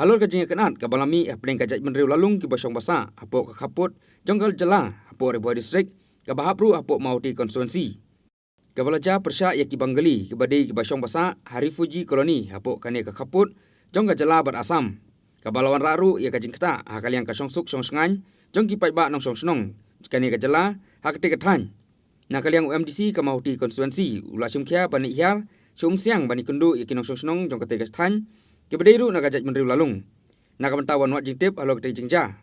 Halor kajing kenat kabalami apeng kajat menriu lalung ki basong basa apo kakaput jonggal jela apo Ribuai distrik kabahapru apo Mauti konstituensi. Kabalaja persya ya ki Banggali ki badai ki basong basa Hari Fuji koloni apo kane kakaput jonggal jela bat Asam. Kabalawan raru ya kajing keta hakaliang kasong suk song sengan jong ki paiba nong song senong kane kajela hakte kathan. Nakaliang UMDC ka Mauti konstituensi ulasum kia bani ihar sum siang bani kundu ya ki nong song senong jong kate kathan. Kibadairu nakajat menriu lalung. Nakabantawan wat jingtip halo kete jingja.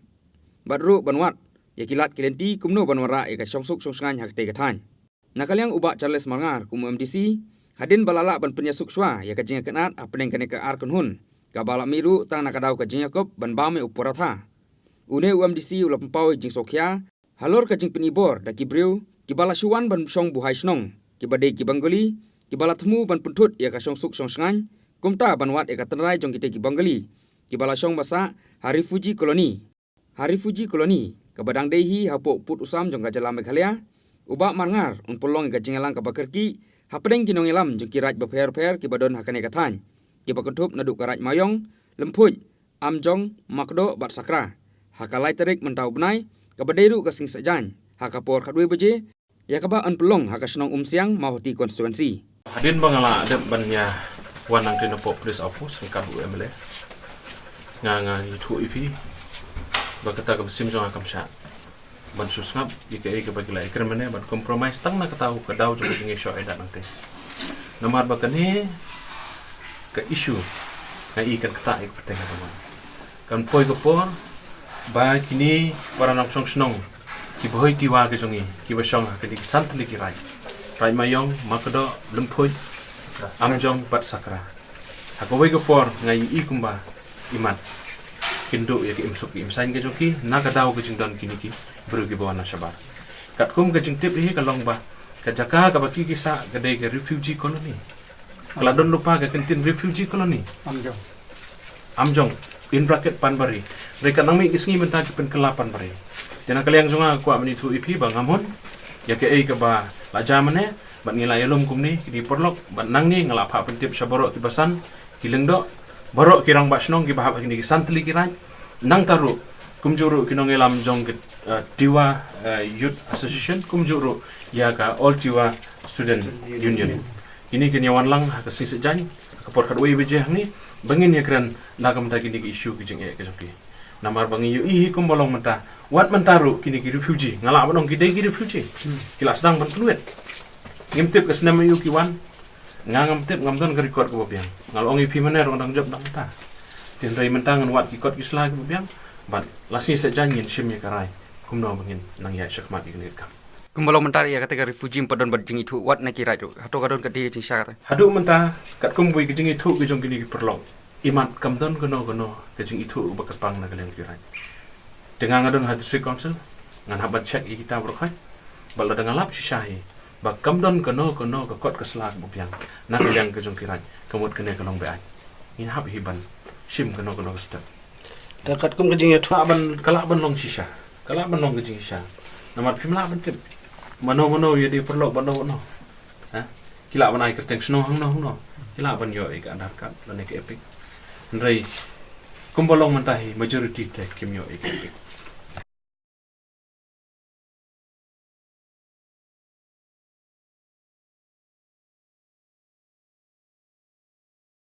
Badru banwat ya kilat kilenti kumno banwara ya kasongsuk songsangan hakte kathan. Nakaliang ubak Charles Marngar kum MDC hadin balala ban penyasuk swa ya kajing kenat apeng kane ka arkon hun. Kabala miru tang nakadau kajing Yakob ban bame uporatha. Une UMDC ula pempau jing sokya halor kajing penibor da kibriu kibala syuan ban song buhai snong. Kibadai ki Banggali kibala temu ban puntut ya kasongsuk songsangan. Kumta banwat ekatanrai jong kita ki Banggali. Kibala syong basa Hari Fuji koloni. Hari Fuji koloni. Kabadang dehi hapo put usam jong kajala Meghalaya. Ubak Marngar unpulong ika jingalang kabakerki. Hapedeng kinong ilam jong kiraj berper-per kibadon hakane kathan. Kibakentup naduk karaj mayong. Lempuj. Amjong makdo bat sakra. Hakalai terik mentau benai. Kabadairu kasing sajan. Hakapor kadwe beje. Ya kaba unpulong hakasenong siang Mauti konstituensi. Hadin bangala adep banya wanang kena pop police office ngkap UMLA nga itu ipi bakata ka sim jong akam sha ban susngap dike bagi la ikremane ban compromise tang na katahu ka daw jong ngi show eda nang te namar bakani ka issue nga ikan kata ik pateng teman kan poi ko por ba kini para nang song snong ki boy ki wa ke jongi ki ba song ka dik santli ki rai mayong makdo lempoi amjong bat sakra hakawai ko por ngai ikumba imat kindo ya ki imsuk ki imsain ke joki nakadaw ke jingdan kini ki berugi bawana sabar katkum ke jingtip hi kalong ba kajaka ka baki kisa gadai ke refugee colony kaladon lupa ke kentin refugee colony amjong in bracket panbari mereka nang mi isngi menta ki pen kelapan bari jana kaliang jonga ko amni thu ipi bangamon ya ke ai ka ba la jamane bat ngilai lom kumni di porlok bat nangni ngelapa pentip saborok ki basan kilengdo borok kirang basnong ki bahap kini santli kirai nang taru kumjuru kinong elam jong ke Tiwa Youth Association kumjuru ya ka All Tiwa Student Union ini kenyawan lang ka sing sejan ka por kadoi beje ni bangin ya kran nagam ta kini issue ki jeng ke joki namar bangi yu ihi kumbolong menta wat mentaru kini ki refugee ngala banong ki dei ki refugee kila sedang ban kluet ngimtip ke senam yu kiwan ngangam tip ngamdon ke record ko biang ngalongi pi maner ondang job dang ta tin rei mentangan wat ki kot ki slag ko biang bat lasi se janyin shimye karai kumno bangin nang ya syakmat ki kam Kumbalong mentar ya ketika refugee padon badjing itu wat na kirai tu hato kadon ka di jing syar hadu menta kat kumbui ki jing itu ki jong kini ki perlong imat kamdon kono ke jing itu bakapang na kaleng kirai dengan ngadon district council ngan habat check kita brokai bal dengan lap syahi ba kamdon kono ka kot keslag bupiang nak yang ke jongkiran kemut kene kolong beai in hab hiban sim kono step dekat kum kejing ya kala ban long sisa kala ban long kejing sisa namar pimla ban tip mano ya di perlo bano ha kila ban ai kerteng sno hang no kila ban yo ik andar kat lan ek epic rei kumbolong mentahi majority te kim yo ek epic